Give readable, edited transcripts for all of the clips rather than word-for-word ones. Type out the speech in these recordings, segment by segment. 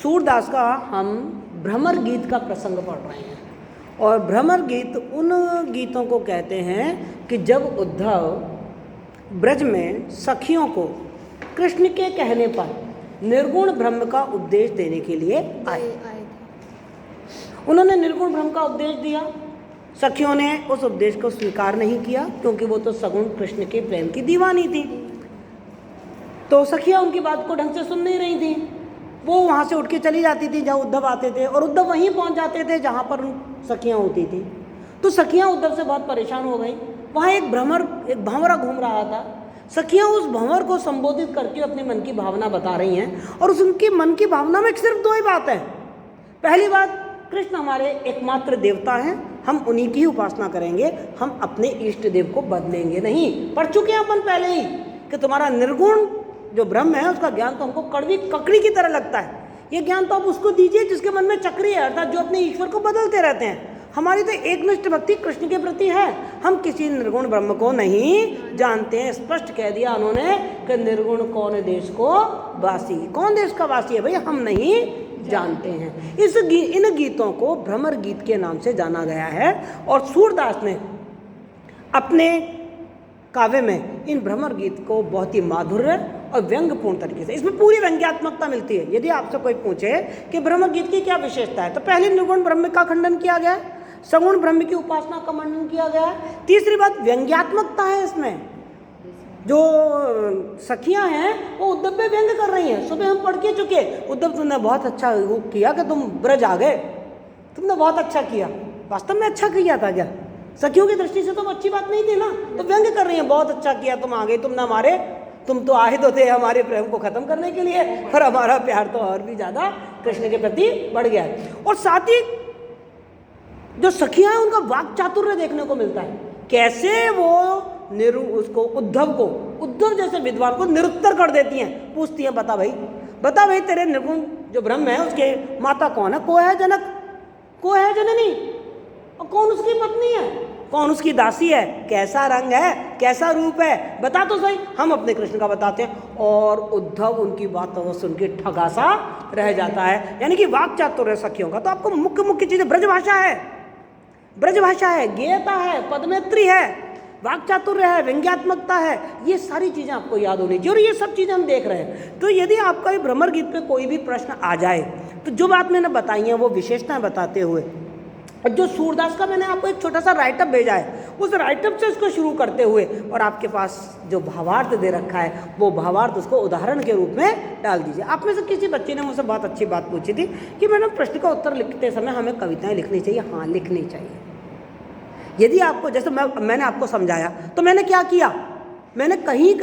सूरदास का हम भ्रमर गीत का प्रसंग पढ़ रहे हैं। और भ्रमर गीत उन गीतों को कहते हैं कि जब उद्धव ब्रज में सखियों को कृष्ण के कहने पर निर्गुण ब्रह्म का उपदेश देने के लिए आए। उन्होंने निर्गुण ब्रह्म का उपदेश दिया। सखियों ने उस उपदेश को स्वीकार नहीं किया क्योंकि वो तो सगुण कृष्ण के प्रेम की दीवानी थी। तो सखियां उनकी बात को ढंग से सुन नहीं रही थी। वो वहाँ से उठ के चली जाती थी जहाँ उद्धव आते थे और उद्धव वहीं पहुँच जाते थे जहाँ पर सखियाँ होती थी। तो सखियाँ उद्धव से बहुत परेशान हो गई। वहाँ एक भंवरा घूम रहा था। सखियाँ उस भंवर को संबोधित करके अपने मन की भावना बता रही हैं और उनकी मन की भावना में सिर्फ दो ही बात है। पहली बात, कृष्ण हमारे एकमात्र देवता हैं, हम उन्हीं की ही उपासना करेंगे, हम अपने इष्ट देव को बदलेंगे नहीं। पढ़ चुके हैं अपन पहले ही कि तुम्हारा निर्गुण जो ब्रह्म है उसका ज्ञान तो हमको कड़वी ककड़ी की तरह लगता है। ये ज्ञान तो आप उसको दीजिए जिसके मन में चक्री है, अर्थात जो अपने ईश्वर को बदलते रहते हैं। हमारी तो एकनिष्ठ भक्ति कृष्ण के प्रति है, हम किसी निर्गुण ब्रह्म को नहीं जानते हैं। स्पष्ट कह दिया उन्होंने कि निर्गुण कौन देश को वासी, कौन देश का वासी है भाई, हम नहीं जानते हैं। इन गीतों को भ्रमर गीत के नाम से जाना गया है। और सूरदास ने अपने काव्य में इन भ्रमर गीत को बहुत ही माधुर्य और व्यंग्यपूर्ण तरीके से, इसमें पूरी व्यंग्यात्मकता मिलती है। यदि आपसे कोई पूछे कि भ्रमर गीत की क्या विशेषता है, तो पहले निर्गुण ब्रह्म का खंडन किया गया है, सगुण ब्रह्म की उपासना का मंडन किया गया है। तीसरी बात, व्यंग्यात्मकता है इसमें। जो सखियां हैं वो उद्धव पे व्यंग कर रही हैं। सुबह हम पढ़ के चुके, उद्धव तुमने बहुत अच्छा किया कि तुम ब्रज आ गए, तुमने बहुत अच्छा किया। वास्तव में अच्छा किया था क्या? सखियों की दृष्टि से तो अच्छी बात नहीं थी ना। तो व्यंग कर रही हैं, बहुत अच्छा किया, तुम आ गए, तुम तो आए तो थे हमारे प्रेम को खत्म करने के लिए, पर हमारा प्यार तो और भी ज्यादा कृष्ण के प्रति बढ़ गया है। और साथ ही जो सखियां हैं उनका वाक चातुर्य देखने को मिलता है। कैसे वो उसको उद्धव जैसे विद्वान को निरुत्तर कर देती हैं। पूछती हैं, बता भाई तेरे निर्गुण जो ब्रह्म है उसके माता कौन है? को है जनक, को है जननी, और कौन उसकी पत्नी है, कौन उसकी दासी है, कैसा रंग है, कैसा रूप है, बता तो सही। हम अपने कृष्ण का बताते हैं। और उद्धव उनकी बातों को सुन के ठगासा रह जाता है। यानी कि वाक चातुर्य सखियों का तो आपको मुख्य चीजें ब्रजभाषा है, गेयता है, पदमेत्री है, वाक चातुर्य है, व्यंग्यात्मकता है, ये सारी चीजें आपको याद होनी चाहिए। और ये सब चीजें हम देख रहे हैं। तो यदि आपका ये भ्रमर गीत पे कोई भी प्रश्न आ जाए तो जो बात मैंने बताई है वो विशेषताएं बताते हुए, और जो सूरदास का मैंने आपको एक छोटा सा राइटअप भेजा है, उस राइटअप से इसको शुरू करते हुए, और आपके पास जो भावार्थ दे रखा है वो भावार्थ उसको उदाहरण के रूप में डाल दीजिए। आप में से किसी बच्चे ने मुझसे बहुत अच्छी बात पूछी थी कि मैडम प्रश्न का उत्तर लिखते समय हमें कविताएं लिखनी चाहिए। हाँ, लिखनी चाहिए। यदि आपको, जैसे मैंने आपको समझाया, तो मैंने क्या किया, मैंने कहीं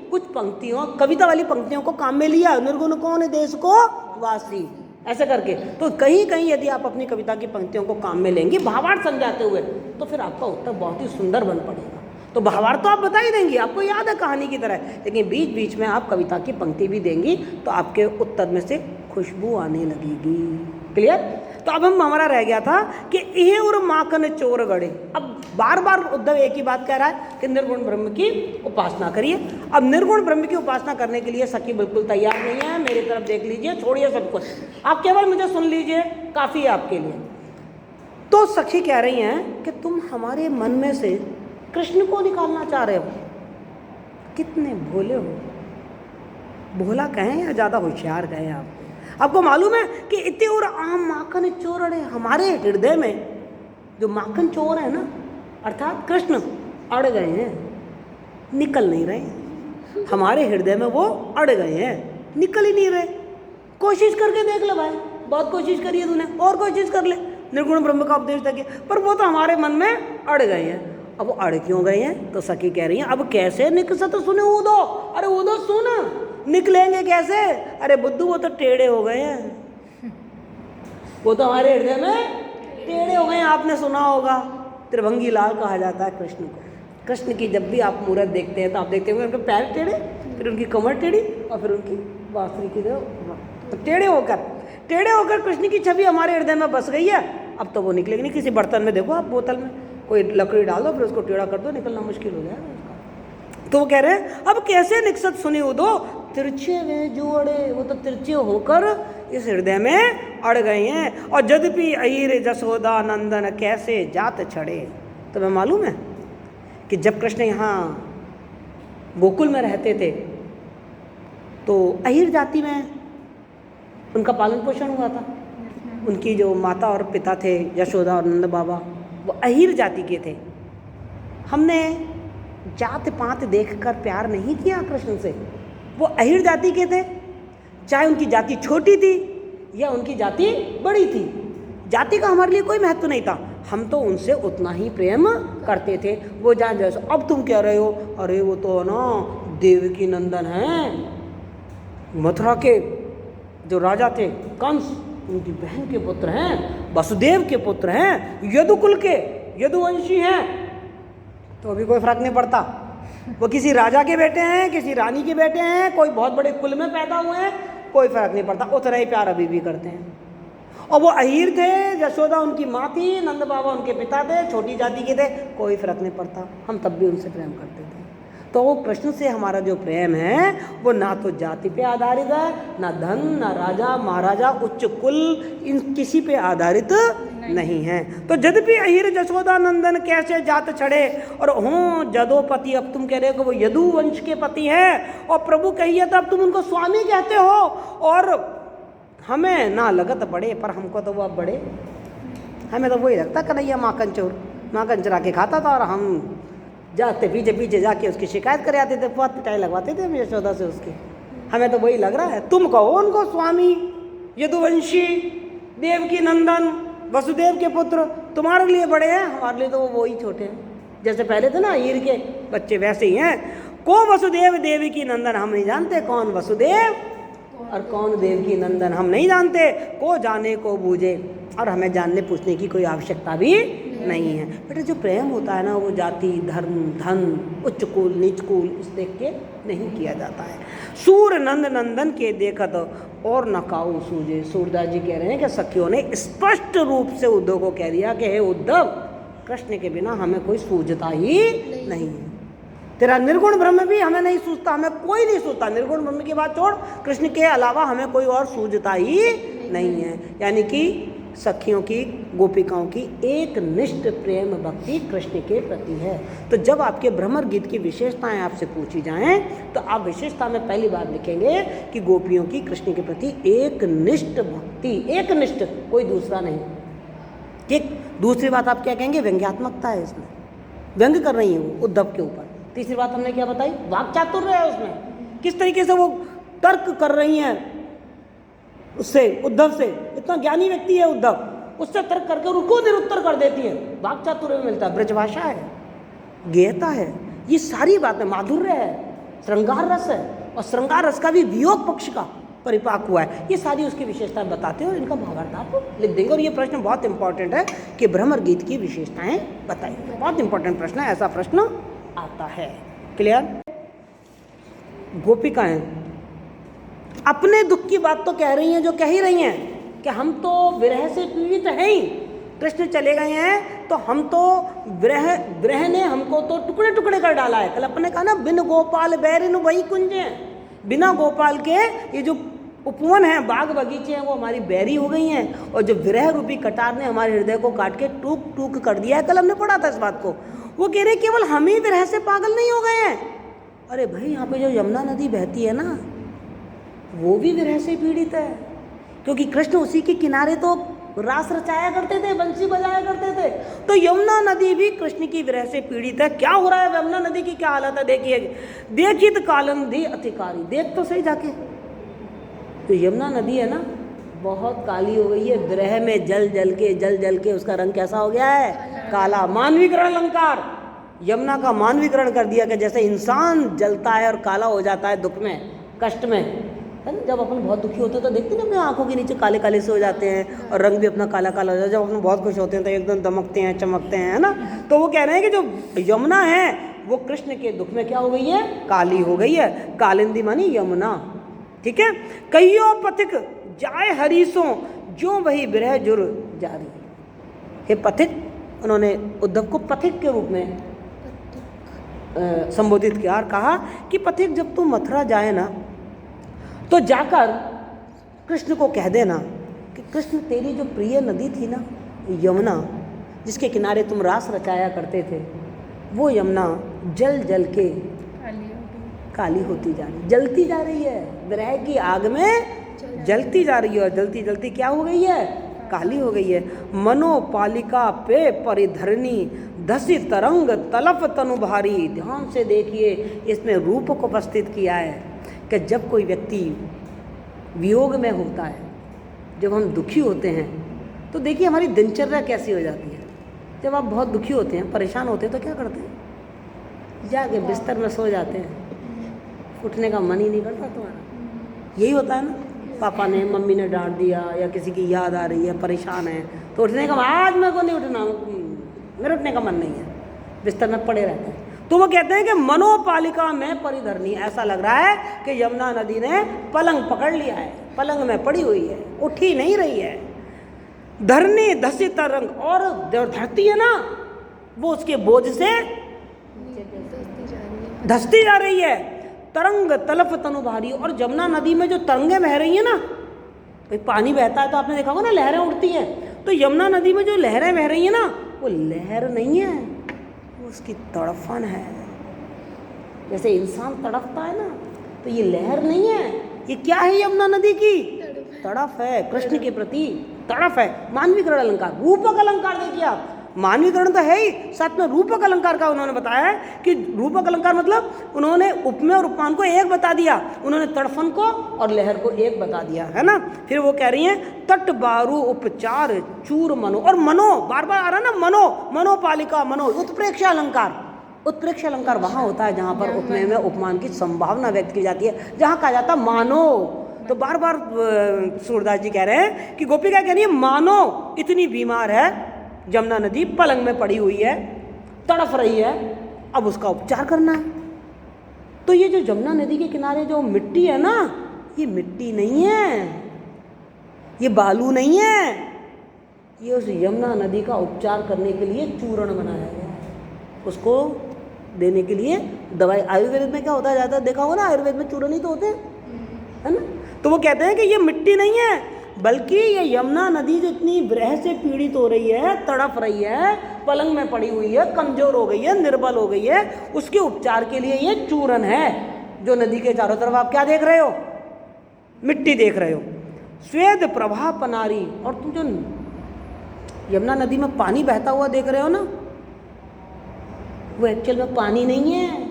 कुछ पंक्तियों, कविता वाली पंक्तियों को काम में लिया। निर्गुण कौन देश को वासी, ऐसे करके। तो कहीं यदि आप अपनी कविता की पंक्तियों को काम में लेंगे भावार्थ समझाते हुए, तो फिर आपका उत्तर बहुत ही सुंदर बन पड़ेगा। तो भावार्थ तो आप बता ही देंगी, आपको याद है कहानी की तरह, लेकिन बीच बीच में आप कविता की पंक्ति भी देंगी तो आपके उत्तर में से खुशबू आने लगेगी। क्लियर? तो अब हमारा रह गया था कि यह और माखन चोर गड़े। अब बार बार उद्धव एक ही बात कह रहा है कि निर्गुण ब्रह्म की उपासना करिए। अब निर्गुण ब्रह्म की उपासना करने के लिए सखी बिल्कुल तैयार नहीं है। मेरी तरफ देख लीजिए, छोड़िए सब कुछ, आप केवल मुझे सुन लीजिए, काफी है आपके लिए। तो सखी कह रही हैं कि तुम हमारे मन में से कृष्ण को निकालना चाह रहे हो। कितने भोले हो। भोला कहें या ज्यादा होशियार कहें, आपको मालूम है कि इतने और आम माखन चोरड़े, हमारे हृदय में जो माखन चोर है ना, अर्थात कृष्ण, अड़ गए हैं, निकल नहीं रहे। हमारे हृदय में वो अड़ गए हैं, निकल ही नहीं रहे। कोशिश करके देख ले भाई, बहुत कोशिश करी है तूने, और कोशिश कर ले, निर्गुण ब्रह्म का उपदेश देखे, पर वो तो हमारे मन में अड़ गए हैं। अब वो अड़ क्यों गए हैं? तो सखी कह रही है, अब कैसे निकसत सुने ऊदो। अरे ऊदो सुन, निकलेंगे कैसे? अरे बुद्धू, वो तो टेढ़े हो गए हैं, वो तो हमारे हृदय में टेढ़े हो गए हैं। आपने सुना होगा, त्रिभंगी लाल कहा जाता है कृष्ण को। कृष्ण की जब भी आप मूर्त देखते हैं तो आप देखते होंगे उनके पैर टेढ़े, फिर उनकी कमर टेढ़ी, और फिर उनकी बांसुरी की तो टेढ़े होकर कृष्ण की छवि हमारे हृदय में बस गई है। अब तो वो निकलेगी नहीं। किसी बर्तन में देखो आप, बोतल में कोई लकड़ी डाल दो, फिर उसको टेढ़ा कर दो, निकलना मुश्किल हो जाएगा उसका। तो वो कह रहे हैं, अब कैसे निकसत सुनी उदो, तिरछे वे जोड़े। वो तो तिरछे होकर इस हृदय में अड़ गए हैं। और यद्यपि अहिर जसोदा नंदन कैसे जात छड़े। तुम्हें मालूम है कि जब कृष्ण यहाँ गोकुल में रहते थे तो अहिर जाति में उनका पालन पोषण हुआ था। उनकी जो माता और पिता थे यशोदा और नंद बाबा, वो अहिर जाति के थे। हमने जात पात देखकर प्यार नहीं किया कृष्ण से। वो अहिर जाति के थे, चाहे उनकी जाति छोटी थी या उनकी जाति बड़ी थी, जाति का हमारे लिए कोई महत्व नहीं था। हम तो उनसे उतना ही प्रेम करते थे। वो जान जैसे अब तुम कह रहे हो, अरे वो तो ना देवकी नंदन हैं, मथुरा के जो राजा थे कंस, उनकी बहन के पुत्र हैं, वसुदेव के पुत्र हैं, यदुकुल के यदुवंशी हैं, तो अभी कोई फर्क नहीं पड़ता। वो किसी राजा के बेटे हैं, किसी रानी के बेटे हैं, कोई बहुत बड़े कुल में पैदा हुए हैं, कोई फर्क नहीं पड़ता, उतना ही प्यार अभी भी करते हैं। और वो अहीर थे, यशोदा उनकी माँ थी, नंद बाबा उनके पिता थे, छोटी जाति के थे, कोई फर्क नहीं पड़ता, हम तब भी उनसे प्रेम करते थे। तो वो कृष्ण से हमारा जो प्रेम है वो ना तो जाति पे आधारित है, ना धन, ना राजा महाराजा उच्च कुल, इन किसी पे आधारित नहीं है। तो यद्यपि अहिर जसोदा नंदन कैसे जात छड़े, और हों जदोपति, अब तुम कह रहे हो कि वो यदु वंश के पति हैं और प्रभु कहिए तो अब तुम उनको स्वामी कहते हो, और हमें ना लगत बड़े, पर हमको तो वो अब बड़े, हमें तो वही लगता कन्हैया माखन चोर, माखन चुरा के खाता था और हम जाते पीछे पीछे जाके उसकी शिकायत करे आते थे, बहुत पिटाई लगवाते थे हम यशोदा से उसकी। हमें तो वही लग रहा है। तुम कहो उनको स्वामी, यदुवंशी, देवकी नंदन, वसुदेव के पुत्र, तुम्हारे लिए बड़े हैं, हमारे लिए तो वो ही छोटे हैं। जैसे पहले थे ना हीर के बच्चे, वैसे ही हैं। को वसुदेव देवकी नंदन, हम नहीं जानते कौन वसुदेव और कौन देवकी नंदन, हम नहीं जानते। को जाने को बूझे, और हमें जानने पूछने की कोई आवश्यकता भी नहीं है। बेटा जो प्रेम होता है ना वो जाति धर्म धन उच्च कुल नीच कुल इस देख के नहीं किया जाता है। सूर नंद नंदन के देखत और न काऊ सूझे। सूरदास जी कह रहे हैं कि सखियों ने स्पष्ट रूप से उद्धव को कह दिया कि हे उद्धव, कृष्ण के बिना हमें कोई सूझता ही नहीं है। तेरा निर्गुण ब्रह्म भी हमें नहीं सूझता, हमें कोई नहीं सूझता। निर्गुण ब्रह्म की बात छोड़, कृष्ण के अलावा हमें कोई और सूझता ही नहीं है। यानी कि सखियों की, गोपिकाओं की एक निष्ठ प्रेम भक्ति कृष्ण के प्रति है। तो जब आपके भ्रमर गीत की विशेषताएं आपसे पूछी जाएं तो आप विशेषता में पहली बात लिखेंगे कि गोपियों की कृष्ण के प्रति एक निष्ठ भक्ति, एक निष्ठ, कोई दूसरा नहीं। ठीक। दूसरी बात आप क्या कहेंगे? व्यंग्यात्मकता है इसमें, व्यंग कर रही है वो उद्धव के ऊपर। तीसरी बात हमने क्या बताई? वाक चातुर्य है उसमें, किस तरीके से वो तर्क कर रही हैं उससे, उद्धव से। इतना ज्ञानी व्यक्ति है उद्धव, उससे तर्क करके उनको निरुत्तर कर देती है। वाक चातुर्य में मिलता है, ब्रजभाषा है, गेयता है, ये सारी बातें, माधुर्य है, श्रृंगार रस है, और श्रृंगार रस का भी वियोग पक्ष का परिपाक हुआ है। ये सारी उसकी विशेषताएं बताते हो, इनका भावार्थ आप लिख देंगे। और ये प्रश्न बहुत इंपॉर्टेंट है कि भ्रमर गीत की विशेषताएं बताइए, बहुत इंपॉर्टेंट प्रश्न है, ऐसा प्रश्न आता है। क्लियर? गोपिकाएं अपने दुख की बात तो कह रही हैं, जो कह ही रही हैं कि हम तो विरह से पीड़ित हैं ही, कृष्ण चले गए हैं तो हम तो विरह ने हमको तो टुकड़े टुकड़े कर डाला है। कल अपन ने कहा ना, बिन गोपाल बैरिन वही कुंज हैं, बिना गोपाल के ये जो उपवन हैं, बाग बगीचे हैं, वो हमारी बैरी हो गई हैं। और जो विरह रूपी कटार ने हमारे हृदय को काट के टूक टूक कर दिया है। कल हमने पढ़ा था इस बात को। वो कह रहे केवल हम ही विरह से पागल नहीं हो गए हैं। अरे भाई, यहाँ पे जो यमुना नदी बहती है ना, वो भी विरह से पीड़ित है, क्योंकि कृष्ण उसी के किनारे तो रास रचाया करते थे, बंसी बजाया करते थे। तो यमुना नदी भी कृष्ण की विरह से पीड़ित है। क्या हो रहा है यमुना नदी की, क्या हालत है देखिए। देखित कालंधी अधिकारी, देख तो सही जाके। तो यमुना नदी है ना, बहुत काली हो गई है, विरह में जल जल के उसका रंग कैसा हो गया है? काला। मानवीकरण अलंकार, यमुना का मानवीकरण कर दिया कि जैसे इंसान जलता है और काला हो जाता है दुख में, कष्ट में, है ना। जब अपन बहुत दुखी होते हैं तो देखते हैं ना, अपने आंखों के नीचे काले काले से हो जाते हैं और रंग भी अपना काला काला हो जाता है। जब अपन बहुत खुश होते हैं तो एकदम दमकते हैं, चमकते हैं, है ना। तो वो कह रहे हैं कि जो यमुना है वो कृष्ण के दुख में क्या हो गई है? काली हो गई है। कालिंदी मानी यमुना, ठीक है। कहियो पथिक जाए हरीसों, जो वही विरह जुर जारी। हे पथिक, उन्होंने उद्धव को पथिक के रूप में संबोधित किया और कहा कि पथिक, जब तू मथुरा जाए ना तो जाकर कृष्ण को कह देना कि कृष्ण तेरी जो प्रिय नदी थी ना यमुना, जिसके किनारे तुम रास रचाया करते थे, वो यमुना जल जल के काली होती जा रही, जलती जा रही है, विरह की आग में जलती जा रही है, और जलती जलती क्या हो गई है, काली हो गई है। मनोपालिका पे परिधरणी धसी तरंग तलफ तनु भारी। ध्यान से देखिए, इसमें रूप को उपस्थित किया है कि जब कोई व्यक्ति वियोग में होता है, जब हम दुखी होते हैं, तो देखिए हमारी दिनचर्या कैसी हो जाती है। जब आप बहुत दुखी होते हैं, परेशान होते हैं, तो क्या करते हैं, जाके बिस्तर में सो जाते हैं, उठने का मन ही नहीं करता तुम्हारा। यही होता है ना, पापा ने मम्मी ने डांट दिया या किसी की याद आ रही है, परेशान है, तो उठने का आज मेरे को नहीं उठना, मेरे उठने का मन नहीं है, बिस्तर में पड़े रहते हैं। तो वो कहते हैं कि मनोपालिका में परिधरणी, ऐसा लग रहा है कि यमुना नदी ने पलंग पकड़ लिया है, पलंग में पड़ी हुई है, उठी नहीं रही है। धरनी धसी तरंग, और धरती है ना वो उसके बोझ से धसती जा रही है। तरंग तलफ तनु भारी, और जमुना नदी में जो तरंगें बह रही हैं ना, भाई पानी बहता है तो आपने देखा होगा ना लहरें उठती हैं, तो यमुना नदी में जो लहरें बह रही हैं ना, वो लहर नहीं है, वो उसकी तड़फन है। जैसे इंसान तड़फता है ना, तो ये लहर नहीं है, ये क्या है, यमुना नदी की तड़फ है, कृष्ण के प्रति तड़फ है। मानवीकरण अलंकार, रूपक अलंकार देखिए आप, मानवीकरण तो है ही, साथ में रूपक अलंकार का उन्होंने बताया है कि रूपक अलंकार मतलब उन्होंने उपमेय और उपमान को एक बता दिया, उन्होंने तड़फन को और लहर को एक बता दिया, है ना। फिर वो कह रही हैं तट बारू उपचार चूर मनो, और मनो बार बार आ रहा है ना, मनो, मनोपालिका, मनो, उत्प्रेक्ष अलंकार। उत्प्रेक्ष अलंकार वहाँ होता है जहाँ पर उपमेय में उपमान की संभावना व्यक्त की जाती है, जहाँ कहा जाता है मानो। तो बार बार सूरदास जी कह रहे हैं कि गोपिका कह रही है मानो इतनी बीमार है जमुना नदी, पलंग में पड़ी हुई है, तड़फ रही है, अब उसका उपचार करना है। तो ये जो जमुना नदी के किनारे जो मिट्टी है ना, ये मिट्टी नहीं है, ये बालू नहीं है, ये उस यमुना नदी का उपचार करने के लिए चूर्ण बनाया गया है, उसको देने के लिए दवाई। आयुर्वेद में क्या होता है, ज़्यादा देखा होगा ना, आयुर्वेद में चूर्ण ही तो होते हैं, है ना। तो वो कहते हैं कि ये मिट्टी नहीं है, बल्कि ये यमुना नदी जो इतनी विरह से पीड़ित हो रही है, तड़प रही है, पलंग में पड़ी हुई है, कमजोर हो गई है, निर्बल हो गई है, उसके उपचार के लिए ये चूर्ण है। जो नदी के चारों तरफ आप क्या देख रहे हो, मिट्टी देख रहे हो। स्वेद प्रभा पनारी, और तुम जो यमुना नदी में पानी बहता हुआ देख रहे हो ना, वो एक्चुअल में पानी नहीं है,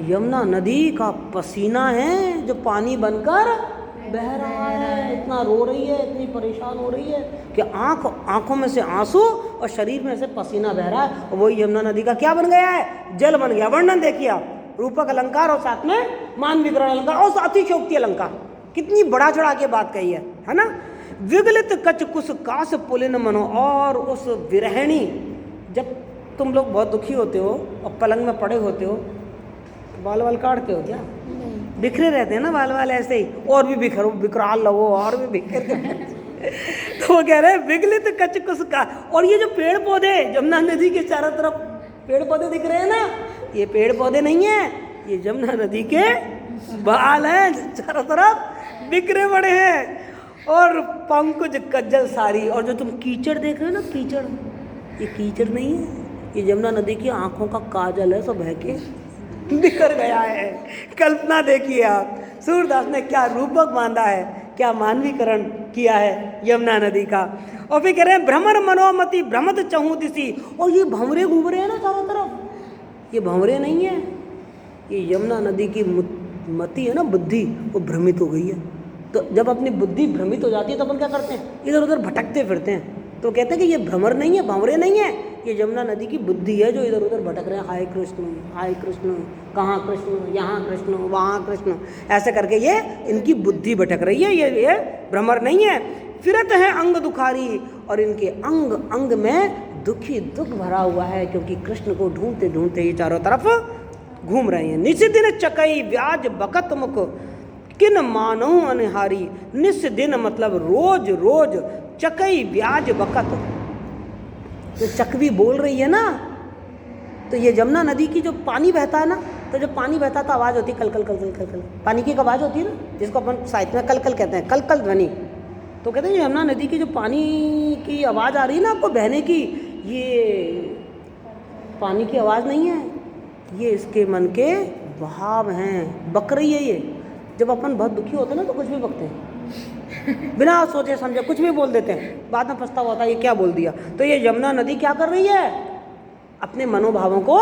यमुना नदी का पसीना है जो पानी बनकर बह रहा है। इतना रो रही है, इतनी परेशान हो रही है कि आंखों में से आंसू और शरीर में से पसीना बह रहा है, और वही यमुना नदी का क्या बन गया है, जल बन गया। वर्णन देखिए आप, रूपक अलंकार और साथ में मानविकरण अलंकार और अतिशयोक्ति अलंकार, कितनी बड़ा चढ़ा के बात कही है ना। विगलित कच कुस कास पुलिन मनो, और उस विरहणी, जब तुम लोग बहुत दुखी होते हो और पलंग में पड़े होते हो, बाल वाल काटते हो क्या, बिखरे रहते हैं ना बाल वाल ऐसे ही, और भी बिखराल लगो, और भी बिखर तो वो कह रहे हैं विगलित कच कुस का, और ये जो पेड़ पौधे जमुना नदी के चारों तरफ पेड़ पौधे दिख रहे हैं ना, ये पेड़ पौधे नहीं है, ये जमुना नदी के बाल हैं, चारों तरफ बिखरे पड़े हैं, और पंकुज कज्जल सारी। और जो तुम कीचड़ देख रहे हो ना, कीचड़, ये कीचड़ नहीं है, ये जमुना नदी की आंखों का काजल है, सब बह के बिखर गया है। कल्पना देखिए आप, सूरदास ने क्या रूपक बांधा है, क्या मानवीकरण किया है यमुना नदी का। और फिर कह रहे हैं भ्रमर मनोमति भ्रमत चहु दिसी, और ये भंवरे घूम रहे हैं ना चारों तरफ, ये भंवरे नहीं है, ये यमुना नदी की मति है ना, बुद्धि, वो भ्रमित हो गई है। तो जब अपनी बुद्धि भ्रमित हो जाती है तो अपन क्या करते हैं, इधर उधर भटकते फिरते हैं। तो कहते हैं कि ये भ्रमर नहीं है, भंवरे नहीं है, ये यमुना नदी की बुद्धि है जो इधर उधर भटक रहे हैं, हाय कृष्ण, कहाँ कृष्ण, यहाँ कृष्ण, वहाँ कृष्ण, ऐसे करके ये इनकी बुद्धि भटक रही है, ये भ्रमर नहीं है। फिरत है अंग दुखारी, और इनके अंग अंग में दुख भरा हुआ है, क्योंकि कृष्ण को ढूंढते ढूंढते ये चारों तरफ घूम रहे हैं। निस दिन चकई ब्याज बकत मुख किन मानो अनहारी, निस दिन मतलब रोज रोज, चकई ब्याज बकत, तो चकवी बोल रही है ना, तो ये जमुना नदी की जो पानी बहता है ना, तो जब पानी बहता तो आवाज़ होती कल कल कल कल कल कल, पानी की एक आवाज़ होती है ना, जिसको अपन साहित्य में कल कल कहते हैं, कल कल ध्वनि। तो कहते हैं यमुना नदी की जो पानी की आवाज़ आ रही है ना आपको बहने की, ये पानी की आवाज़ नहीं है, ये इसके मन के भाव हैं, बक रही है ये। जब अपन बहुत दुखी होते हैं ना तो कुछ भी बकते हैं, बिना सोचे समझे कुछ भी बोल देते हैं, बाद में पछतावा होता है ये क्या बोल दिया। तो ये यमुना नदी क्या कर रही है, अपने मनोभावों को,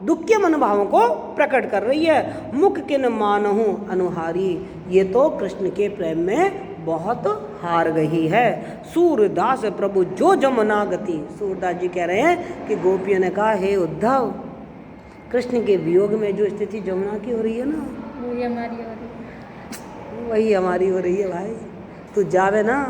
दुख के मनोभावों को प्रकट कर रही है। मुख किन मानहु अनुहारी, ये तो कृष्ण के प्रेम में बहुत हार गई है। सूरदास प्रभु जो जमुना गति, सूरदास जी कह रहे हैं कि गोपियों ने कहा हे उद्धव, कृष्ण के वियोग में जो स्थिति जमुना की हो रही है ना, वही हमारी हो रही है, वही हमारी हो रही है भाई। तू जावे ना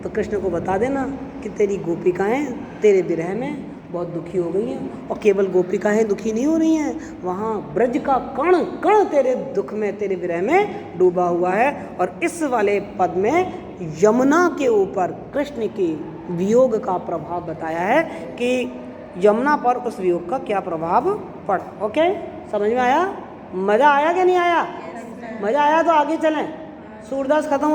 तो कृष्ण को बता देना कि तेरी गोपिकाएं तेरे विरह में बहुत दुखी हो गई हैं, और केवल गोपिकाएं दुखी नहीं हो रही हैं, वहाँ ब्रज का कण कण तेरे दुख में, तेरे विरह में डूबा हुआ है। और इस वाले पद में यमुना के ऊपर कृष्ण की वियोग का प्रभाव बताया है कि यमुना पर उस वियोग का क्या प्रभाव पड़ा। ओके, समझ में आया? मज़ा आया कि नहीं आया? मज़ा आया तो आगे चलें। सूरदास खत्म